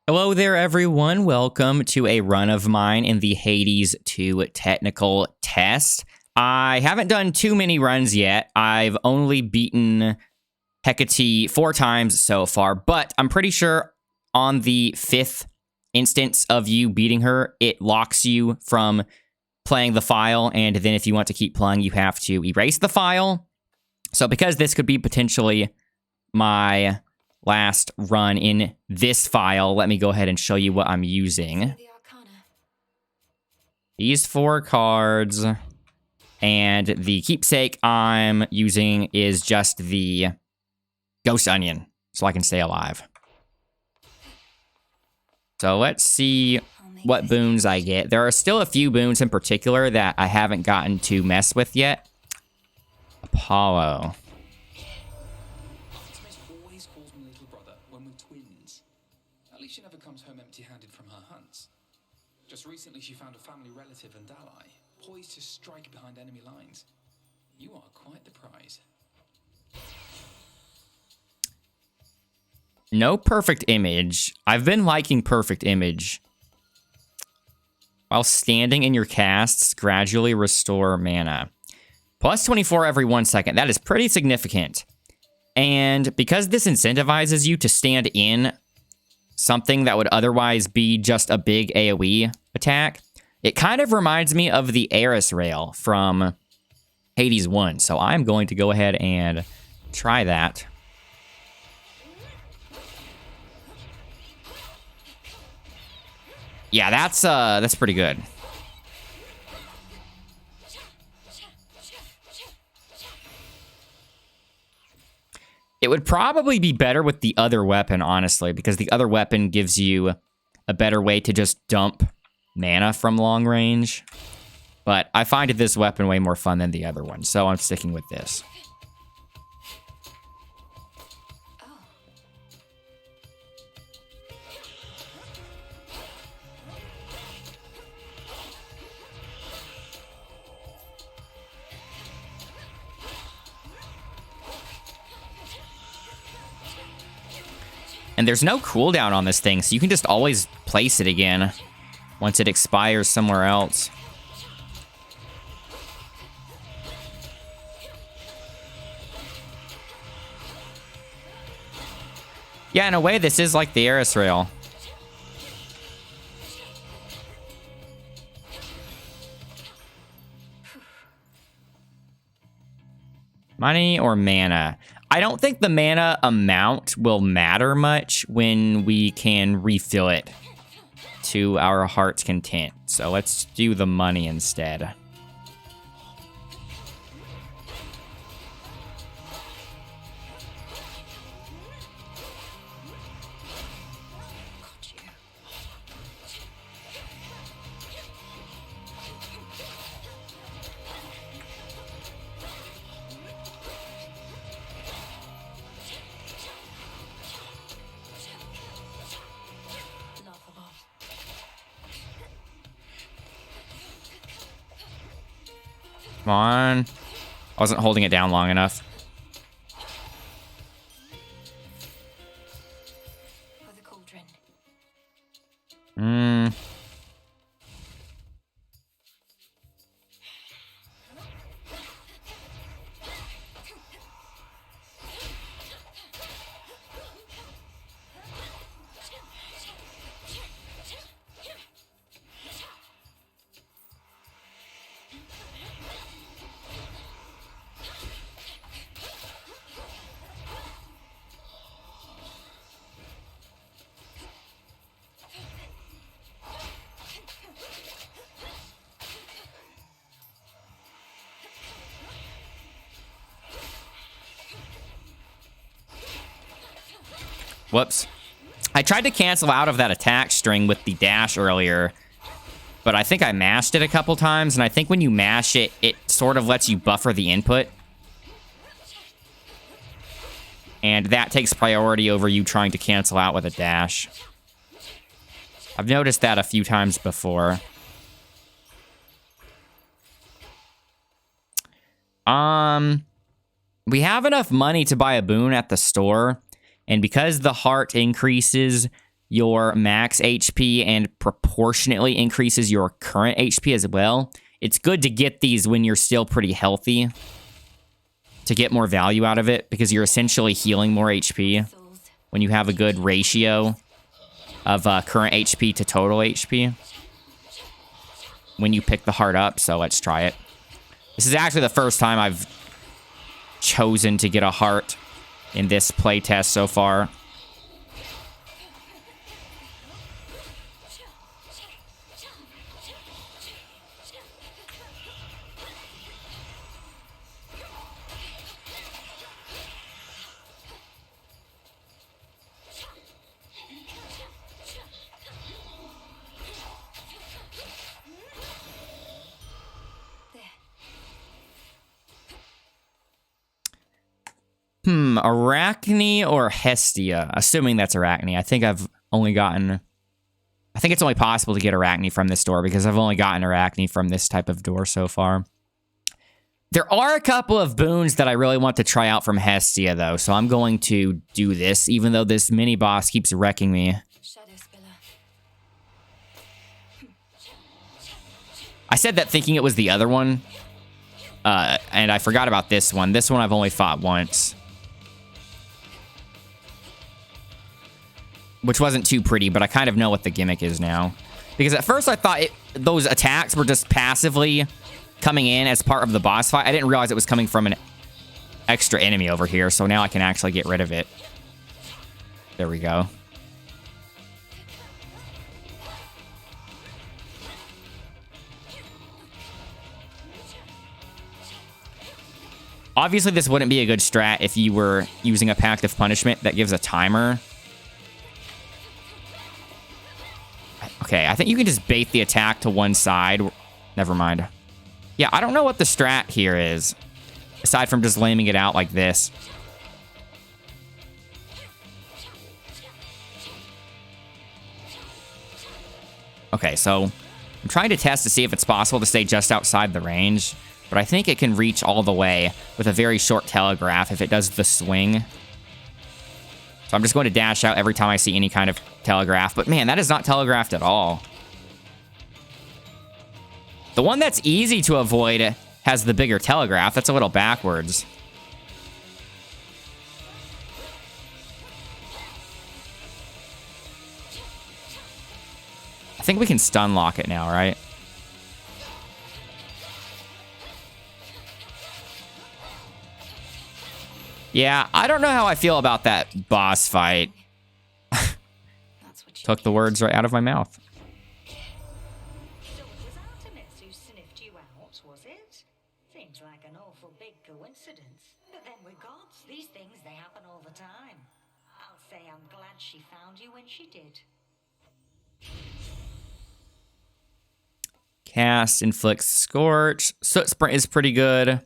Hello there, everyone. Welcome to a run of mine in the Hades 2 technical test. I haven't done too many runs yet. I've only beaten Hecate 4 times so far, but I'm pretty sure on the 5th instance of you beating her, it locks you from playing the file, and then if you want to keep playing, you have to erase the file. So because this could be potentially my last run in this file, let me go ahead and show you what I'm using. These 4 cards, and the keepsake I'm using is just the Ghost Onion, so I can stay alive. So let's see what boons I get. There are still a few boons in particular that I haven't gotten to mess with yet. Apollo. She never comes home empty-handed from her hunts. Just recently she found a family relative and ally, poised to strike behind enemy lines. You are quite the prize. No perfect image. I've been liking perfect image. While standing in your casts, gradually restore mana. Plus 24 every 1 second. That is pretty significant. And because this incentivizes you to stand in something that would otherwise be just a big AoE attack, it kind of reminds me of the Eris rail from Hades 1. So I'm going to go ahead and try that. Yeah, that's pretty good. It would probably be better with the other weapon, honestly, because the other weapon gives you a better way to just dump mana from long range. But I find this weapon way more fun than the other one, so I'm sticking with this. And there's no cooldown on this thing, so you can just always place it again once it expires somewhere else. Yeah, in a way, this is like the Eris rail. Money or mana? I don't think the mana amount will matter much when we can refill it to our heart's content. So let's do the money instead. Come on. I wasn't holding it down long enough. For the cauldron. Whoops. I tried to cancel out of that attack string with the dash earlier, but I think I mashed it a couple times, and I think when you mash it, it sort of lets you buffer the input. And that takes priority over you trying to cancel out with a dash. I've noticed that a few times before. We have enough money to buy a boon at the store, and because the heart increases your max HP and proportionately increases your current HP as well. It's good to get these when you're still pretty healthy to get more value out of it, because you're essentially healing more HP when you have a good ratio of current HP to total HP when you pick the heart up. So let's try it. This is actually the first time I've chosen to get a heart in this playtest so far. Arachne or Hestia? Assuming that's Arachne. I think it's only possible to get Arachne from this door, because I've only gotten Arachne from this type of door so far. There are a couple of boons that I really want to try out from Hestia, though, so I'm going to do this, even though this mini-boss keeps wrecking me. I said that thinking it was the other one, and I forgot about this one. This one I've only fought once, which wasn't too pretty, but I kind of know what the gimmick is now. Because at first I thought those attacks were just passively coming in as part of the boss fight. I didn't realize it was coming from an extra enemy over here, so now I can actually get rid of it. There we go. Obviously, this wouldn't be a good strat if you were using a Pact of Punishment that gives a timer. Okay, I think you can just bait the attack to one side. Never mind. Yeah, I don't know what the strat here is, aside from just laming it out like this. Okay, so I'm trying to test to see if it's possible to stay just outside the range, but I think it can reach all the way with a very short telegraph if it does the swing. So I'm just going to dash out every time I see any kind of telegraph. But man, that is not telegraphed at all. The one that's easy to avoid has the bigger telegraph. That's a little backwards. I think we can stun lock it now, right? Yeah, I don't know how I feel about that boss fight. Took the words right out of my mouth. So it was Artemis who sniffed you out, was it? Seems like an awful big coincidence. But then we're gods. These things, they happen all the time. I'll say I'm glad she found you when she did. Cast, inflicts scorch. Soot sprint is pretty good.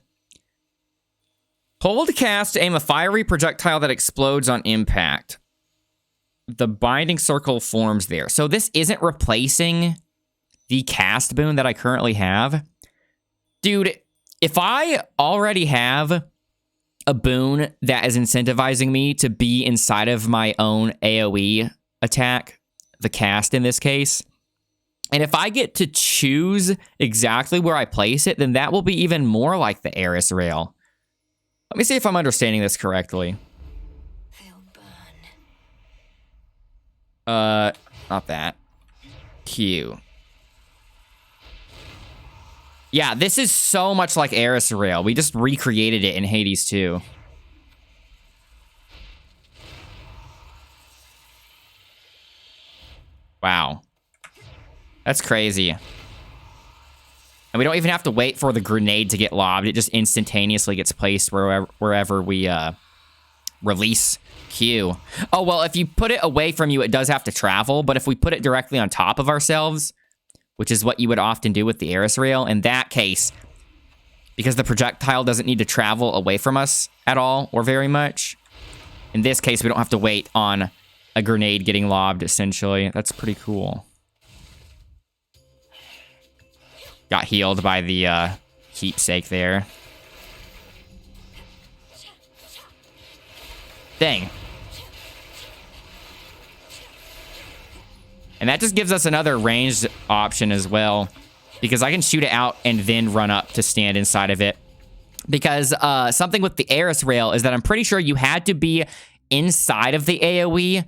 Hold cast to aim a fiery projectile that explodes on impact. The binding circle forms there. So this isn't replacing the cast boon that I currently have. Dude, if I already have a boon that is incentivizing me to be inside of my own AoE attack, the cast in this case, and if I get to choose exactly where I place it, then that will be even more like the Eris rail. Let me see if I'm understanding this correctly. They'll burn. Not that. Q. Yeah, this is so much like Eris rail. We just recreated it in Hades 2. Wow. That's crazy. And we don't even have to wait for the grenade to get lobbed. It just instantaneously gets placed wherever we release Q. Oh, well, if you put it away from you, it does have to travel. But if we put it directly on top of ourselves, which is what you would often do with the Eris rail, in that case, because the projectile doesn't need to travel away from us at all or very much, in this case, we don't have to wait on a grenade getting lobbed, essentially. That's pretty cool. Got healed by the keepsake there. Dang. And that just gives us another ranged option as well, because I can shoot it out and then run up to stand inside of it. Because something with the Eris rail is that I'm pretty sure you had to be inside of the AoE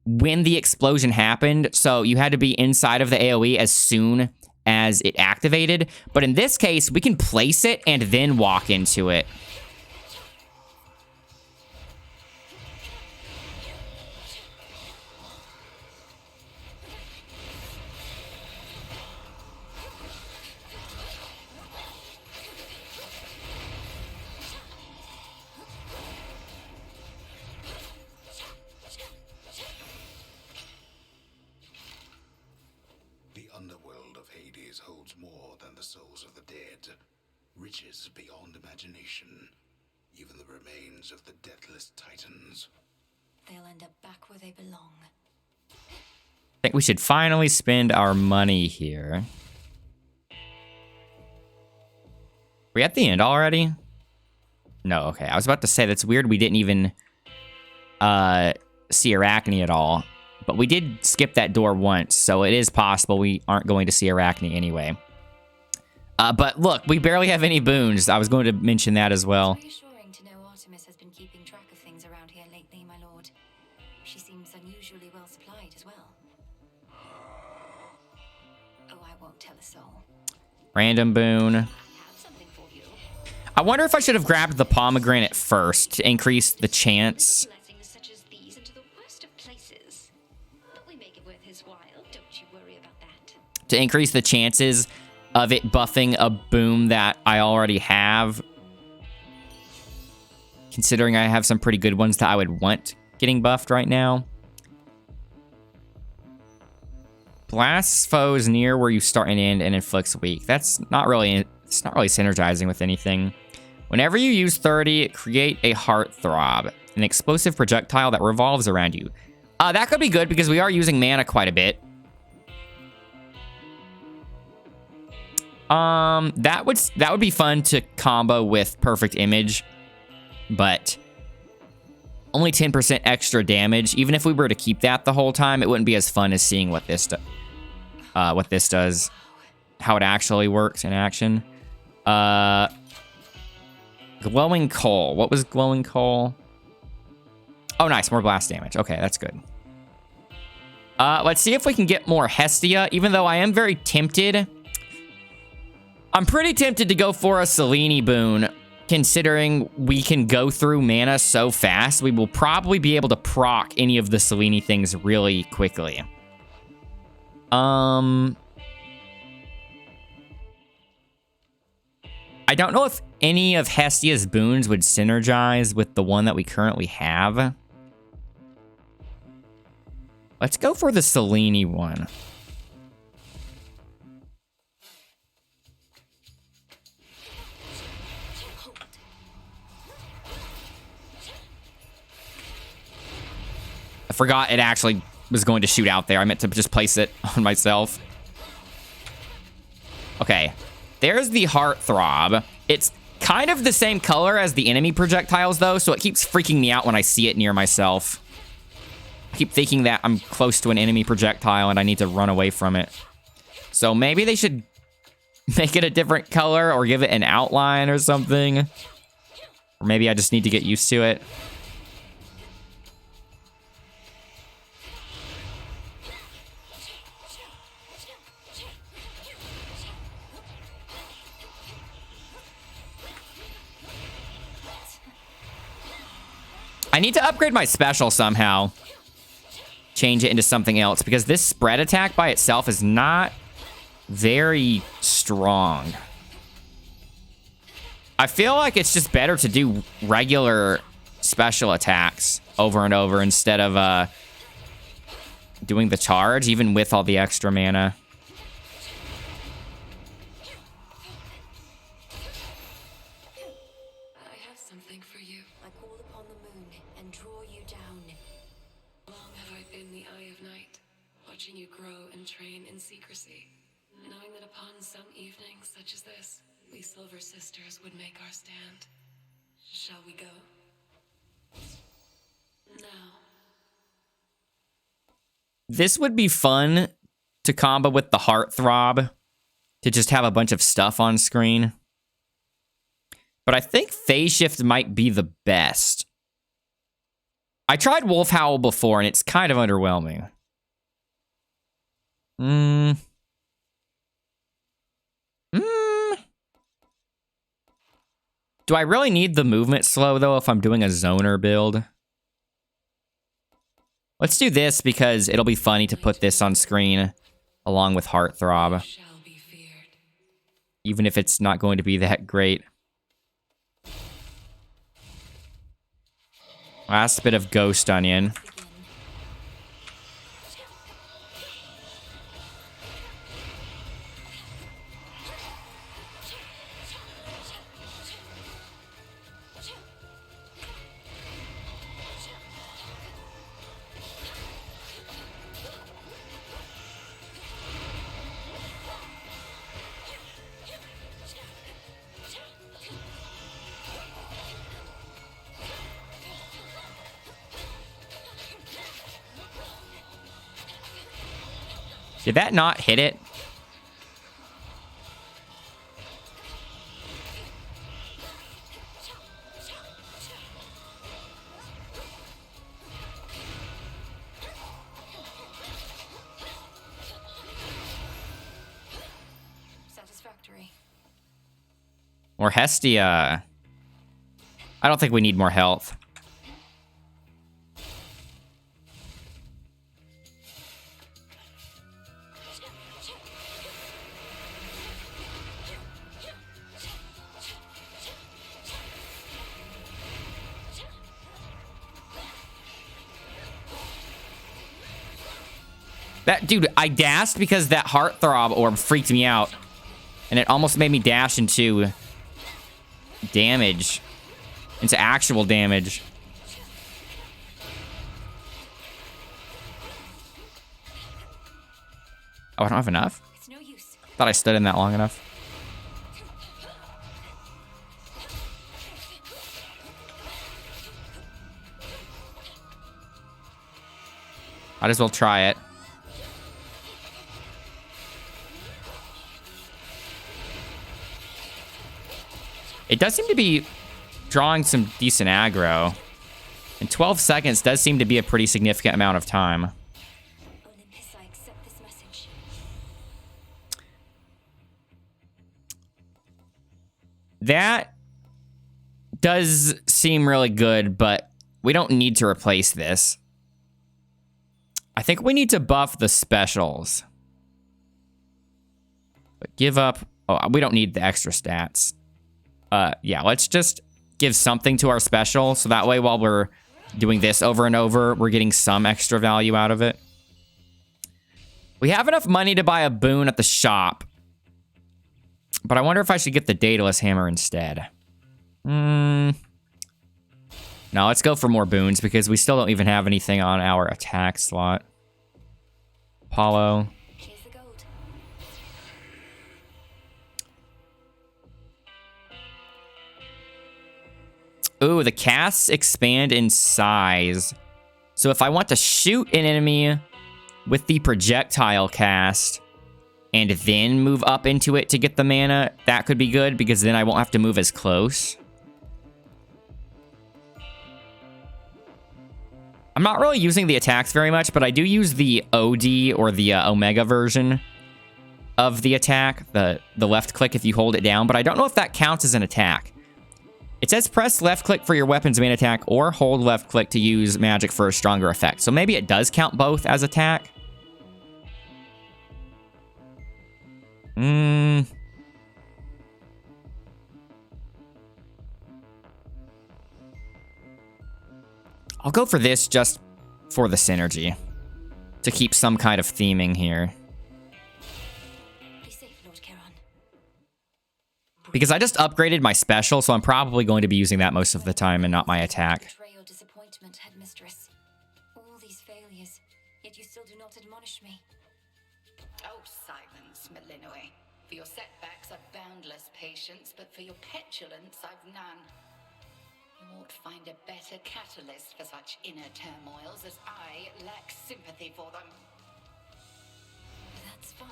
when the explosion happened. So you had to be inside of the AoE as soon as it activated. But in this case, we can place it and then walk into it. Riches beyond imagination, even the remains of the deathless titans. They'll end up back where they belong. I think we should finally spend our money here. We at the end already? No, okay. I was about to say, that's weird we didn't even see Arachne at all. But we did skip that door once, so it is possible we aren't going to see Arachne anyway. But look, we barely have any boons. I was going to mention that as well. It's reassuring to know Artemis has been keeping track of things around here lately, my lord. She seems unusually well supplied as well. Oh, I won't tell a soul. Random boon. I have something for you. I wonder if I should have grabbed the pomegranate first to increase the chance. Blessings such as these into the worst of places. But we make it worth his while. Don't you worry about that. To increase the chances of it buffing a boom that I already have. Considering I have some pretty good ones that I would want getting buffed right now. Blasts foes near where you start and end and inflicts weak. It's not really synergizing with anything. Whenever you use 30, create a heartthrob, an explosive projectile that revolves around you. That could be good because we are using mana quite a bit. That would be fun to combo with Perfect Image, but only 10% extra damage. Even if we were to keep that the whole time, it wouldn't be as fun as seeing what this does, how it actually works in action. Glowing coal. What was glowing coal? Oh, nice, more blast damage. Okay, that's good. Let's see if we can get more Hestia, even though I am very tempted. I'm pretty tempted to go for a Selene boon, considering we can go through mana so fast. We will probably be able to proc any of the Selene things really quickly. I don't know if any of Hestia's boons would synergize with the one that we currently have. Let's go for the Selene one. I forgot it actually was going to shoot out there. I meant to just place it on myself. Okay. There's the heartthrob. It's kind of the same color as the enemy projectiles, though, so it keeps freaking me out when I see it near myself. I keep thinking that I'm close to an enemy projectile and I need to run away from it. So maybe they should make it a different color or give it an outline or something. Or maybe I just need to get used to it. I need to upgrade my special somehow. Change it into something else, because this spread attack by itself is not very strong. I feel like it's just better to do regular special attacks over and over instead of doing the charge, even with all the extra mana. This would be fun to combo with the Heartthrob to just have a bunch of stuff on screen. But I think Phase Shift might be the best. I tried Wolf Howl before, and it's kind of underwhelming. Do I really need the movement slow, though, if I'm doing a zoner build? Let's do this because it'll be funny to put this on screen along with Heartthrob. Even if it's not going to be that great. Last bit of Ghost Onion. Did that not hit it? Satisfactory. Or Hestia. I don't think we need more health. That dude, I dashed because that Heartthrob orb freaked me out. And it almost made me dash into damage. Into actual damage. Oh, I don't have enough? It's no use. Thought I stood in that long enough. Might as well try it. It does seem to be drawing some decent aggro. And 12 seconds does seem to be a pretty significant amount of time. Olympus, I accept this message. That does seem really good, but we don't need to replace this. I think we need to buff the specials. But give up... Oh, we don't need the extra stats. Yeah, let's just give something to our special, so that way while we're doing this over and over, we're getting some extra value out of it. We have enough money to buy a boon at the shop. But I wonder if I should get the Daedalus Hammer instead. No, let's go for more boons, because we still don't even have anything on our attack slot. Apollo. Here's the gold. Ooh, the casts expand in size. So if I want to shoot an enemy with the projectile cast and then move up into it to get the mana, that could be good because then I won't have to move as close. I'm not really using the attacks very much, but I do use the OD or the Omega version of the attack, the left click if you hold it down, but I don't know if that counts as an attack. It says press left click for your weapon's main attack or hold left click to use magic for a stronger effect. So maybe it does count both as attack. I'll go for this just for the synergy. To keep some kind of theming here. Be safe, Lord Charon. Because I just upgraded my special, so I'm probably going to be using that most of the time and not my attack. Betray or disappointment, headmistress. All these failures, yet you still do not admonish me. Oh, silence, Malinoe. For your setbacks, I've boundless patience, but for your petulance, I've none. You ought to find a better catalyst for such inner turmoils, as I lack sympathy for them. It's fine.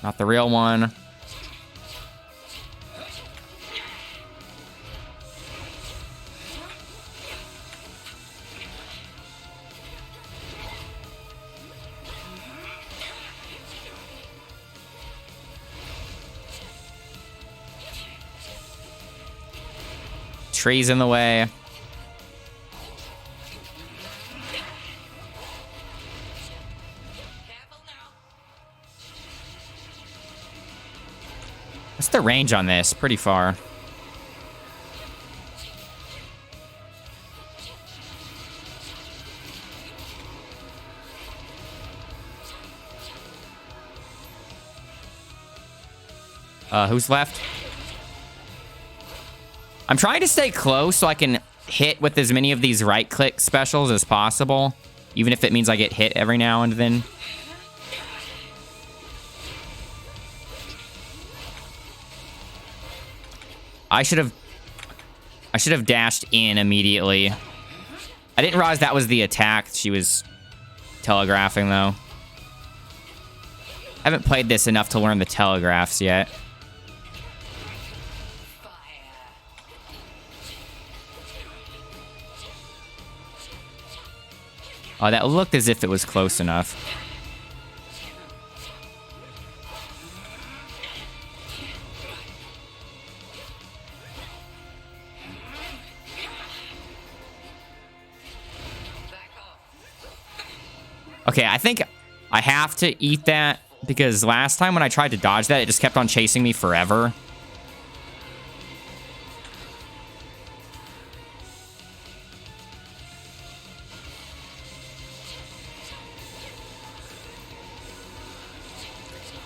Not the real one. Trees in the way. What's the range on this? Pretty far. Who's left? I'm trying to stay close so I can hit with as many of these right-click specials as possible, even if it means I get hit every now and then. I should have dashed in immediately. I didn't realize that was the attack she was telegraphing, though. I haven't played this enough to learn the telegraphs yet. Oh, that looked as if it was close enough. Okay, I think I have to eat that because last time when I tried to dodge that, it just kept on chasing me forever.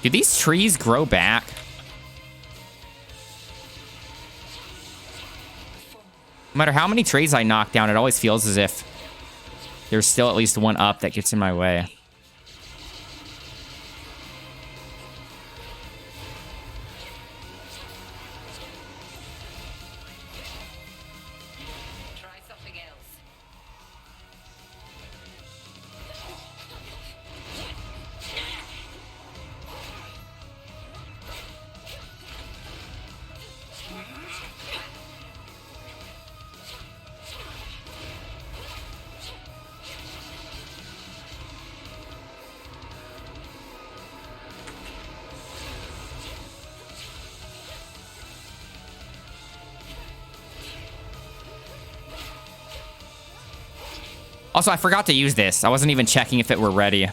Do these trees grow back? No matter how many trees I knock down, it always feels as if there's still at least one up that gets in my way. Try something else. Also, I forgot to use this. I wasn't even checking if it were ready.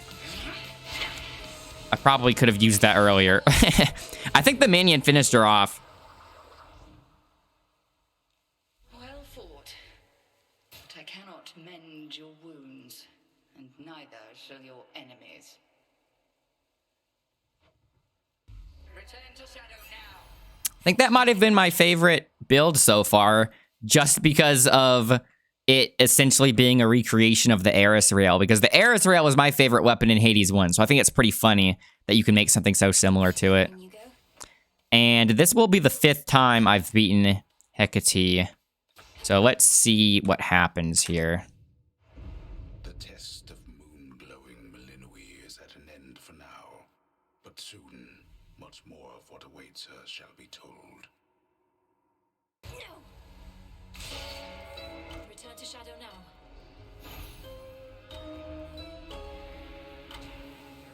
I probably could have used that earlier. I think the minion finished her off. Well fought. But I cannot mend your wounds, and neither shall your enemies. Return to Shadow now. I think that might have been my favorite build so far, just because of it essentially being a recreation of the Eris rail, because the Eris rail was my favorite weapon in Hades 1, so I think it's pretty funny that you can make something so similar to it. And this will be the 5th time I've beaten Hecate. So let's see what happens here. The test of moon-glowing Malinois is at an end for now, but soon, much more of what awaits her shall be told. Return to Shadow now.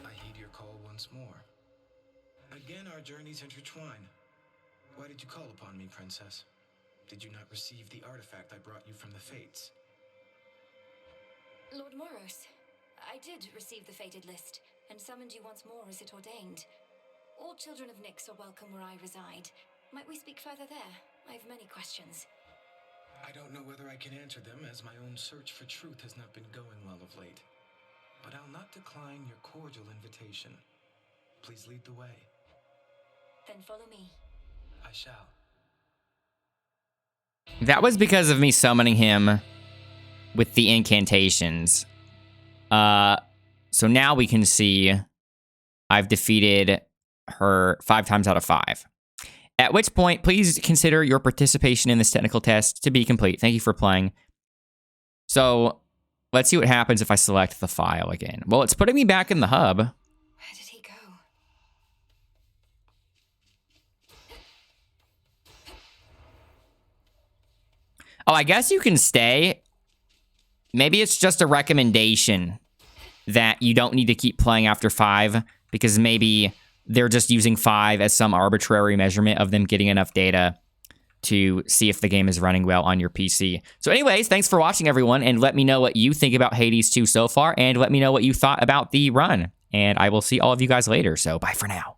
I heed your call once more. Again, our journeys intertwine. Why did you call upon me, Princess? Did you not receive the artifact I brought you from the Fates? Lord Moros, I did receive the fated list, and summoned you once more as it ordained. All children of Nyx are welcome where I reside. Might we speak further there? I have many questions. I don't know whether I can answer them, as my own search for truth has not been going well of late. But I'll not decline your cordial invitation. Please lead the way. Then follow me. I shall. That was because of me summoning him with the incantations. So now we can see I've defeated her 5 times out of 5. At which point, please consider your participation in this technical test to be complete. Thank you for playing. So, let's see what happens if I select the file again. Well, it's putting me back in the hub. Where did he go? Oh, I guess you can stay. Maybe it's just a recommendation that you don't need to keep playing after 5 because maybe they're just using 5 as some arbitrary measurement of them getting enough data to see if the game is running well on your PC. So anyways, thanks for watching, everyone, and let me know what you think about Hades 2 so far, and let me know what you thought about the run. And I will see all of you guys later, so bye for now.